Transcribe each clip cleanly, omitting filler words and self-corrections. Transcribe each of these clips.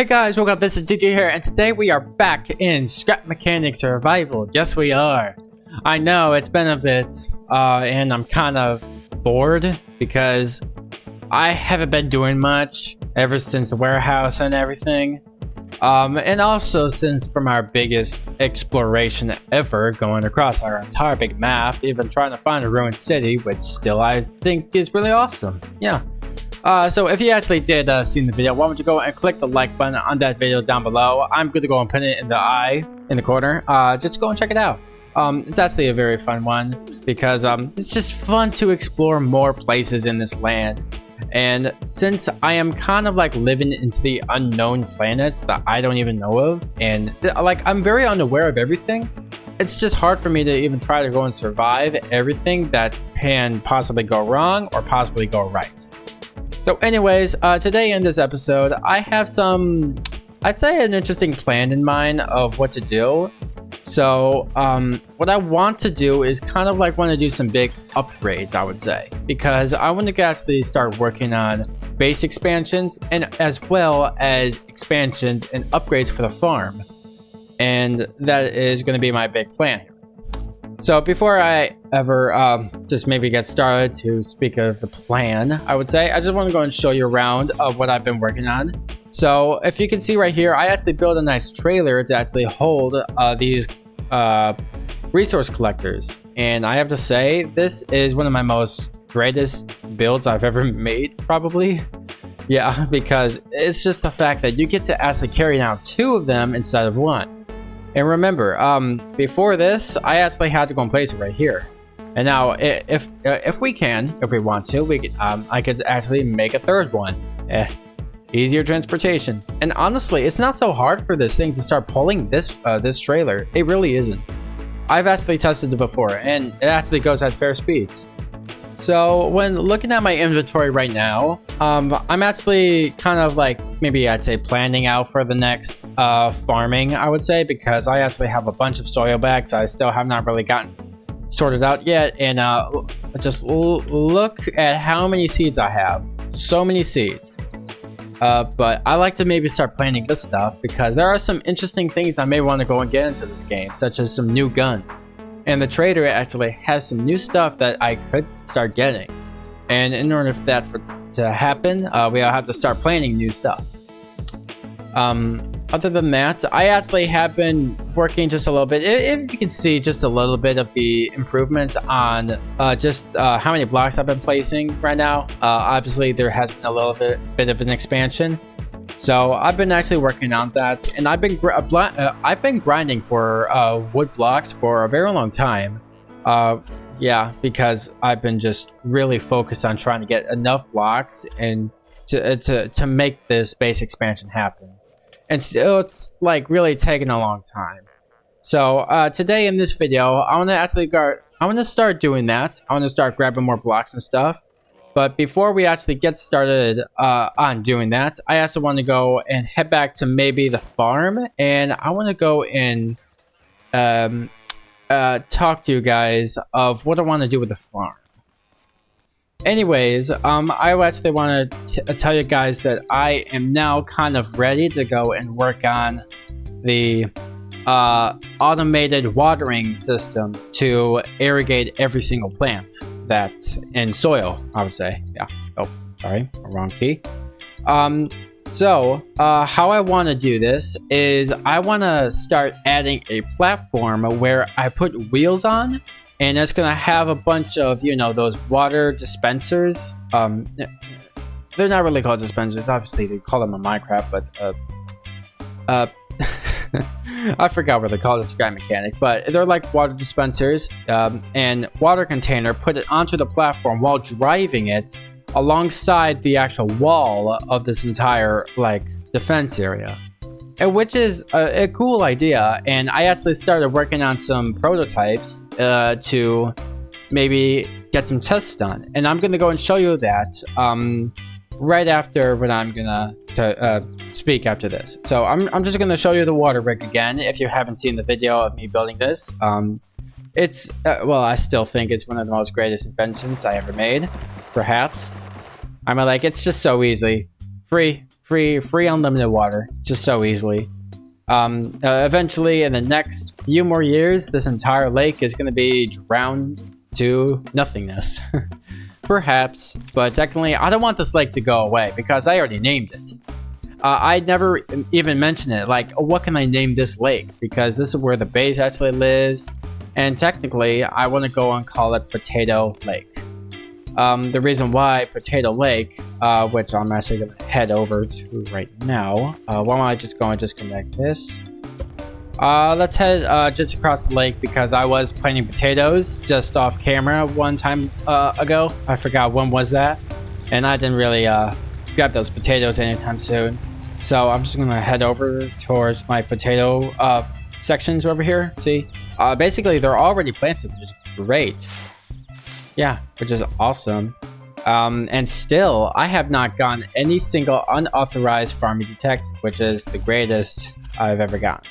Hey guys, welcome. This is DJ here, and today we are back in Scrap Mechanic Survival. Yes, we are. I know it's been a bit, and I'm kind of bored because I haven't been doing much ever since the warehouse and everything. And also since from our biggest exploration ever, going across our entire big map, even trying to find a ruined city, which still I think is really awesome. Yeah. So if you actually did see the video, why don't you go and click the like button on that video down below. I'm going to go and put it in the eye in the corner. Just go and check it out. It's actually a very fun one because it's just fun to explore more places in this land. And since I am kind of like living into the unknown planets that I don't even know of, and like I'm very unaware of everything, it's just hard for me to even try to go and survive everything that can possibly go wrong or possibly go right. So anyways, today in this episode, I have some, I'd say an interesting plan in mind of what to do. So what I want to do is kind of like want to do some big upgrades, I would say, because I want to actually start working on base expansions and as well as expansions and upgrades for the farm. And that is going to be my big plan here. So before I ever just maybe get started to speak of the plan, I would say I just want to go and show you around of what I've been working on. So if you can see right here, I actually built a nice trailer to actually hold these resource collectors. And I have to say, this is one of my most greatest builds I've ever made, probably. Yeah, because it's just the fact that you get to actually carry out 2 of them instead of 1. And remember, before this, I actually had to go and place it right here. And now, if we want to, I could actually make a 3rd one. Easier transportation. And honestly, it's not so hard for this thing to start pulling this trailer. It really isn't. I've actually tested it before, and it actually goes at fair speeds. So when looking at my inventory right now, I'm actually kind of like, maybe I'd say planning out for the next farming, I would say, because I actually have a bunch of soil bags I still have not really gotten sorted out yet. And just look at how many seeds I have. So many seeds. But I like to maybe start planning this stuff because there are some interesting things I may want to go and get into this game, such as some new guns. And the trader actually has some new stuff that I could start getting. And in order for that to happen, we'll have to start planning new stuff. Other than that, I actually have been working just a little bit. If you can see just a little bit of the improvements on just how many blocks I've been placing right now. Obviously, there has been a little bit of an expansion. So I've been actually working on that, and I've been grinding for wood blocks for a very long time. Yeah, because I've been just really focused on trying to get enough blocks and to make this base expansion happen. And still, it's like really taking a long time. So today in this video, I want to start doing that. I want to start grabbing more blocks and stuff. But before we actually get started on doing that, I also want to go and head back to maybe the farm. And I want to go and talk to you guys of what I want to do with the farm. Anyways, I actually want to tell you guys that I am now kind of ready to go and work on the automated watering system to irrigate every single plant that's in soil, I would say. Yeah. Oh, sorry, wrong key. So how I want to do this is I want to start adding a platform where I put wheels on, and it's going to have a bunch of, you know, those water dispensers. They're not really called dispensers. Obviously, they call them in Minecraft, but I forgot what they call it, Scrap Mechanic, but they're like water dispensers and water container, put it onto the platform while driving it alongside the actual wall of this entire like defense area, and which is a cool idea. And I actually started working on some prototypes to maybe get some tests done, and I'm gonna go and show you that right after when I'm gonna speak after this. So I'm just gonna show you the water rig again if you haven't seen the video of me building this. It's well, I still think it's one of the most greatest inventions I ever made, perhaps. I mean, like, it's just so easy. Free free unlimited water, just so easily. Eventually, in the next few more years, this entire lake is going to be drowned to nothingness. Perhaps, but technically, I don't want this lake to go away because I already named it. I never even mentioned it, like, what can I name this lake? Because this is where the base actually lives, and technically, I want to go and call it Potato Lake. The reason why Potato Lake, which I'm actually going to head over to right now, why don't I just go and disconnect this? Let's head just across the lake because I was planting potatoes just off camera one time ago. I forgot when was that, and I didn't really grab those potatoes anytime soon. So I'm just gonna head over towards my potato sections over here. See, basically they're already planted, which is great. Yeah, which is awesome. And still, I have not gotten any single unauthorized farming detected, which is the greatest I've ever gotten.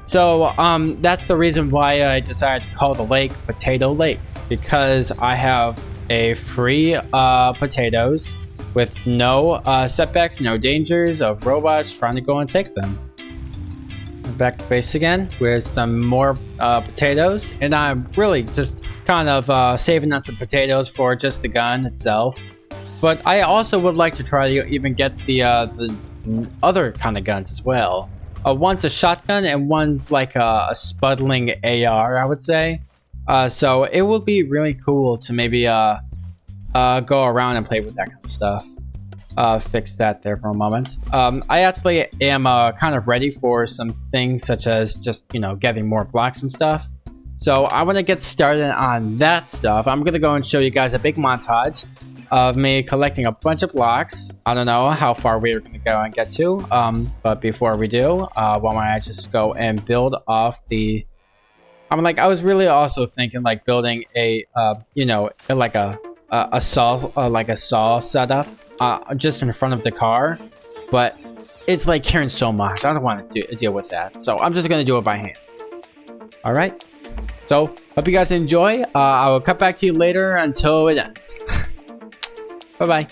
So that's the reason why I decided to call the lake Potato Lake, because I have a free potatoes with no setbacks, no dangers of robots trying to go and take them. Back to base again with some more potatoes, and I'm really just kind of saving on some potatoes for just the gun itself. But I also would like to try to even get the other kind of guns as well. One's a shotgun and one's like a spuddling AR, I would say. So it would be really cool to maybe go around and play with that kind of stuff. Fix that there for a moment. I actually am kind of ready for some things such as just, you know, getting more blocks and stuff. So I want to get started on that stuff. I'm going to go and show you guys a big montage of me collecting a bunch of blocks. I don't know how far we're going to go and get to. But before we do, why don't I just go and build off the... I was really also thinking like building a, you know, like a saw setup just in front of the car, but it's like carrying so much. I don't want to deal with that, so I'm just gonna do it by hand. All right, so hope you guys enjoy. I will cut back to you later until it ends. Bye bye.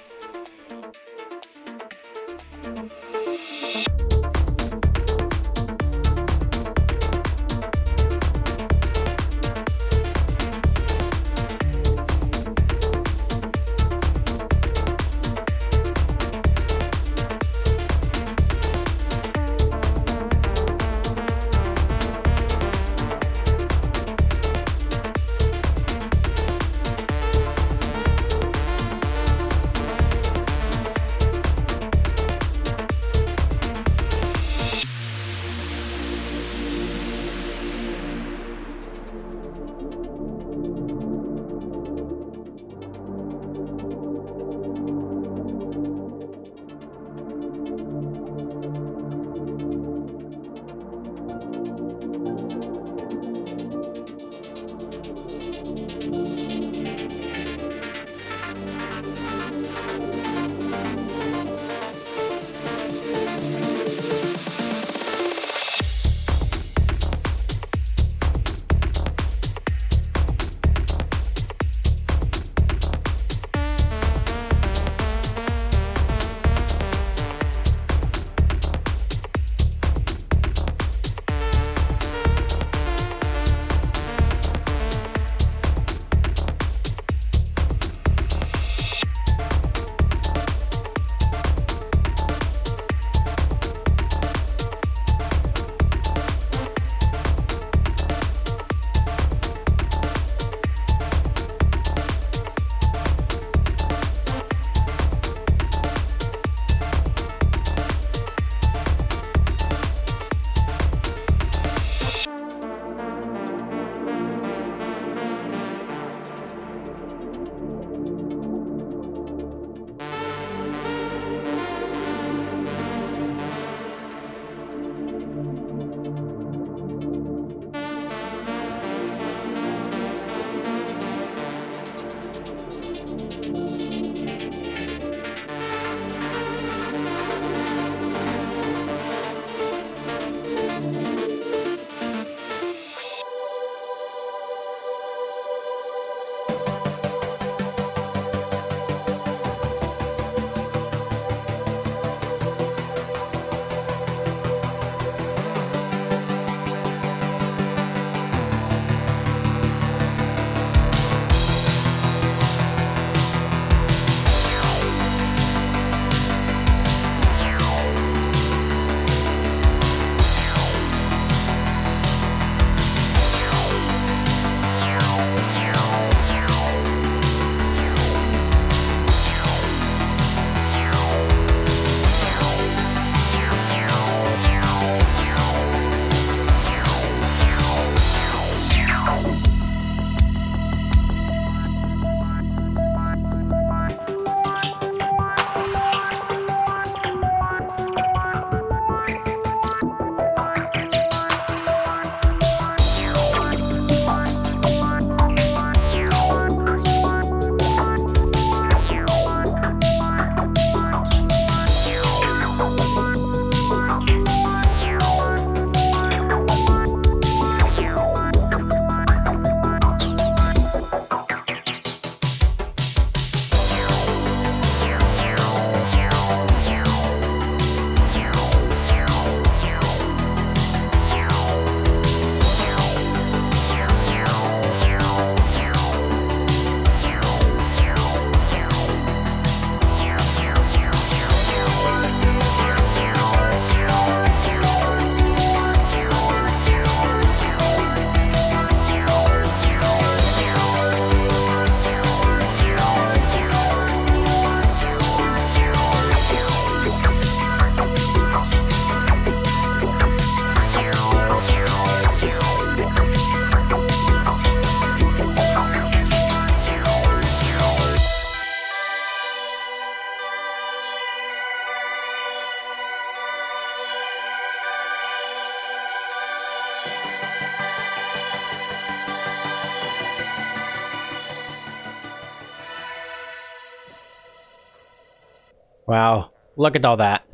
Wow, look at all that.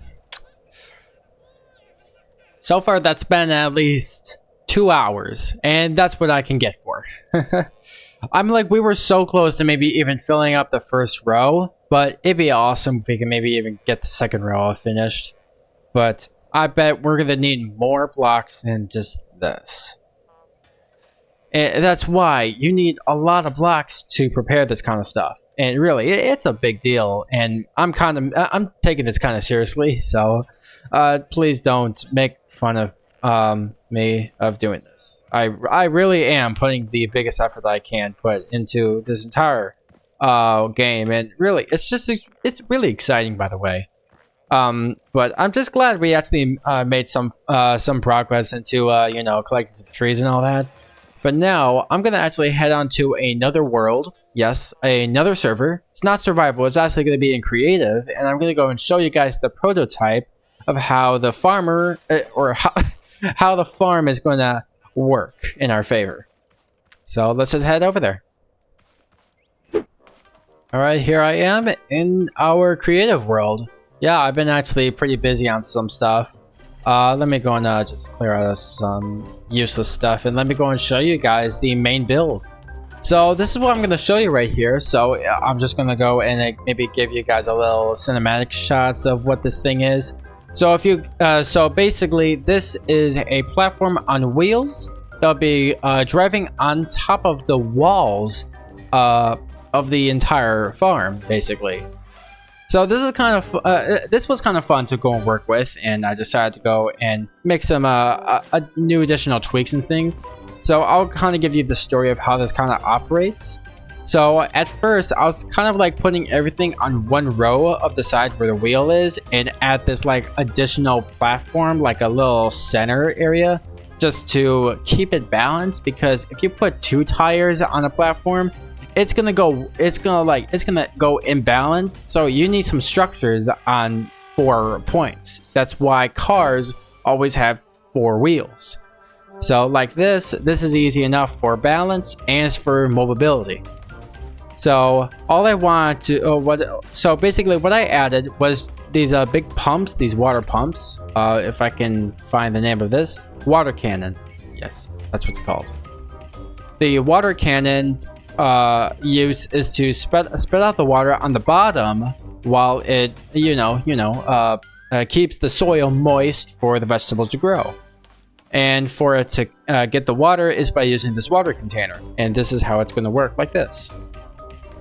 So far, that's been at least 2 hours, and that's what I can get for. I'm like, we were so close to maybe even filling up the first row, but it'd be awesome if we can maybe even get the second row all finished. But I bet we're gonna need more blocks than just this. And that's why you need a lot of blocks to prepare this kind of stuff. And really, it's a big deal, and I'm taking this kind of seriously, so please don't make fun of me of doing this. I really am putting the biggest effort that I can put into this entire game, and really, it's really exciting, by the way. But I'm just glad we actually made some progress into you know, collecting some trees and all that. But now I'm gonna actually head on to another world. Yes, another server. It's not survival. It's actually gonna be in creative, and I'm gonna go and show you guys the prototype of how the farmer or how the farm is gonna work in our favor. So let's just head over there. All right, here I am in our creative world. Yeah, I've been actually pretty busy on some stuff. Let me go and just clear out some useless stuff, and let me go and show you guys the main build. So this is what I'm going to show you right here. So I'm just going to go and maybe give you guys a little cinematic shots of what this thing is. So if you, so basically this is a platform on wheels. They'll be driving on top of the walls of the entire farm, basically. So this is kind of this was kind of fun to go and work with, and I decided to go and make some new additional tweaks and things. So I'll kind of give you the story of how this kind of operates. So at first, I was kind of like putting everything on one row of the side where the wheel is, and add this like additional platform, like a little center area, just to keep it balanced. Because if you put 2 tires on a platform, it's gonna go imbalanced. So you need some structures on 4 points. That's why cars always have 4 wheels. So like this is easy enough for balance and for mobility. So all I want to so basically what I added was these big pumps, these water pumps. If I can find the name of this, water cannon. Yes, that's what it's called. The water cannons use is to spread out the water on the bottom while it keeps the soil moist for the vegetables to grow. And for it to get the water is by using this water container, and this is how it's going to work, like this.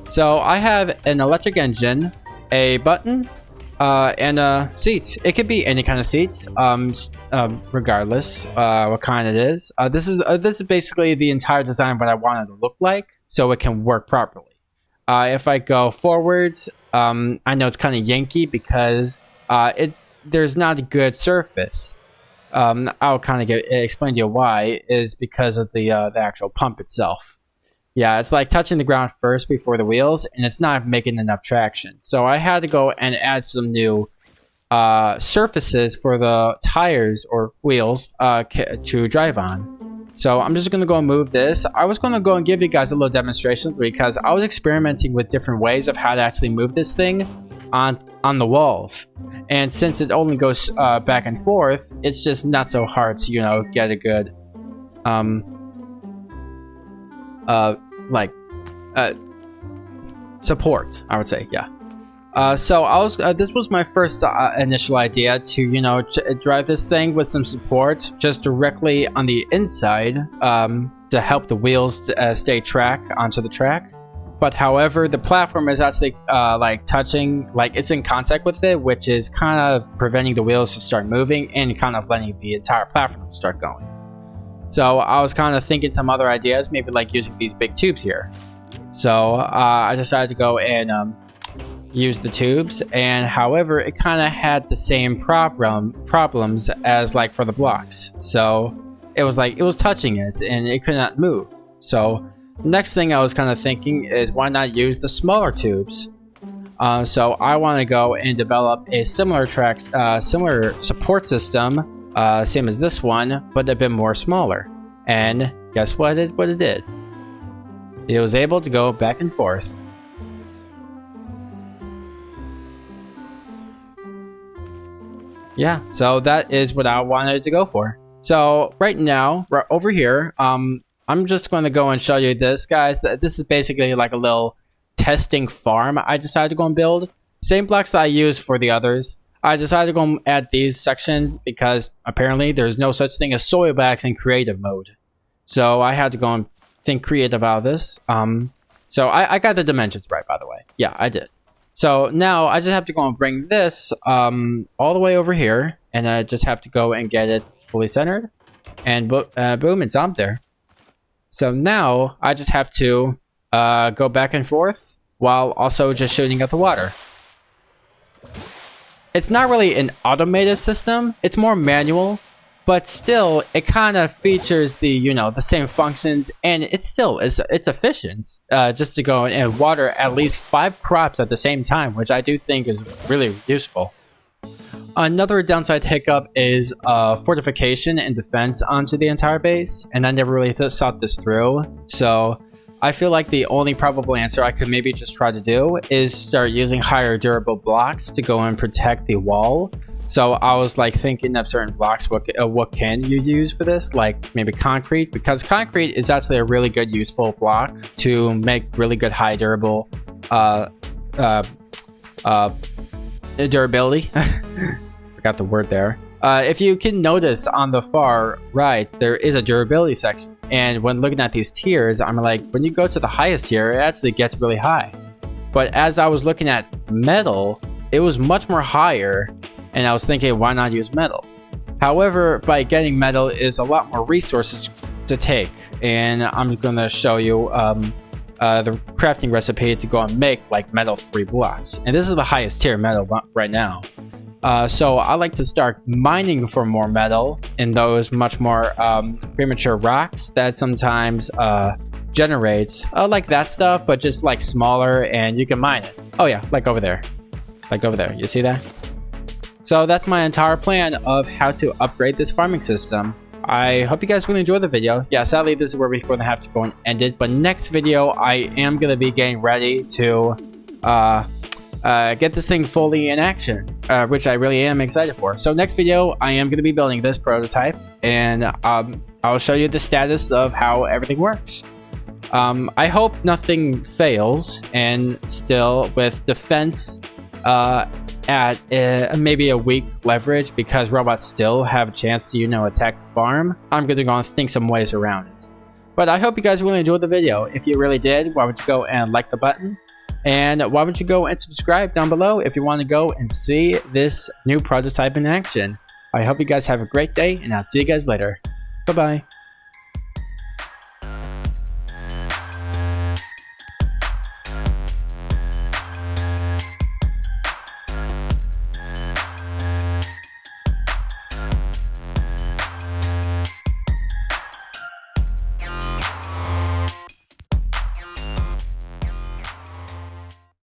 So I have an electric engine, a button, and seats. It could be any kind of seats, regardless what kind it is. This is basically the entire design what I want it to look like, so it can work properly. If I go forwards, I know it's kind of yanky because there's not a good surface. I'll kind of explain to you why. Is because of the actual pump itself. Yeah, it's like touching the ground first before the wheels, and it's not making enough traction. So I had to go and add some new surfaces for the tires or wheels to drive on. So I'm just going to go and move this. I was going to go and give you guys a little demonstration because I was experimenting with different ways of how to actually move this thing on the walls. And since it only goes back and forth, it's just not so hard to, get a good support, I would say. Yeah. So I was this was my first initial idea to drive this thing with some support just directly on the inside to help the wheels stay onto the track. But however, the platform is actually touching, it's in contact with it, which is kind of preventing the wheels to start moving and kind of letting the entire platform start going. So I was kind of thinking some other ideas, maybe like using these big tubes here. So I decided to go and use the tubes, and however, it kind of had the same problems as like for the blocks. So it was touching it and it could not move. So next thing I was kind of thinking is why not use the smaller tubes? So I want to go and develop a similar support system, same as this one, but a bit more smaller. And guess what it did? It was able to go back and forth. yeah, so that is what I wanted to go for. So right now, right over here, I'm just going to go and show you this, guys. This is basically like a little testing farm I decided to go and build. Same blocks that I use for the others. I decided to go and add these sections because apparently there's no such thing as soil bags in creative mode. So I had to go and think creative about this. So I got the dimensions right, by the way. Yeah, I did. So now I just have to go and bring this all the way over here, and I just have to go and get it fully centered, and boom, it's on there. So now I just have to go back and forth while also just shooting at the water. It's not really an automated system, it's more manual, but still it kind of features the, the same functions, and it's efficient just to go and water at least 5 crops at the same time, which I do think is really useful. Another downside hiccup is fortification and defense onto the entire base, and I never really thought this through. So I feel like the only probable answer I could maybe just try to do is start using higher durable blocks to go and protect the wall. So I was like thinking of certain blocks. What can you use for this? Like maybe concrete, because concrete is actually a really good useful block to make really good high durable durability. Forgot the word there. If you can notice on the far right, there is a durability section. And when looking at these tiers, I'm like, when you go to the highest tier, it actually gets really high. But as I was looking at metal, it was much more higher. And I was thinking, why not use metal? However, by getting metal is a lot more resources to take. And I'm going to show you the crafting recipe to go and make like metal 3 blocks. And this is the highest tier metal right now. So I like to start mining for more metal in those much more premature rocks that sometimes generates like that stuff, but just like smaller, and you can mine it. Oh yeah, like over there. Like over there. You see that? So that's my entire plan of how to upgrade this farming system. I hope you guys really enjoyed the video. Yeah, sadly, this is where we're going to have to go and end it. But next video, I am going to be getting ready to get this thing fully in action, which I really am excited for. So next video, I am going to be building this prototype, and I'll show you the status of how everything works. I hope nothing fails, and still with defense at maybe a weak leverage, because robots still have a chance to, attack the farm. I'm going to go and think some ways around it. But I hope you guys really enjoyed the video. If you really did, why don't you go and like the button? And why don't you go and subscribe down below if you want to go and see this new prototype in action. I hope you guys have a great day, and I'll see you guys later. Bye-bye.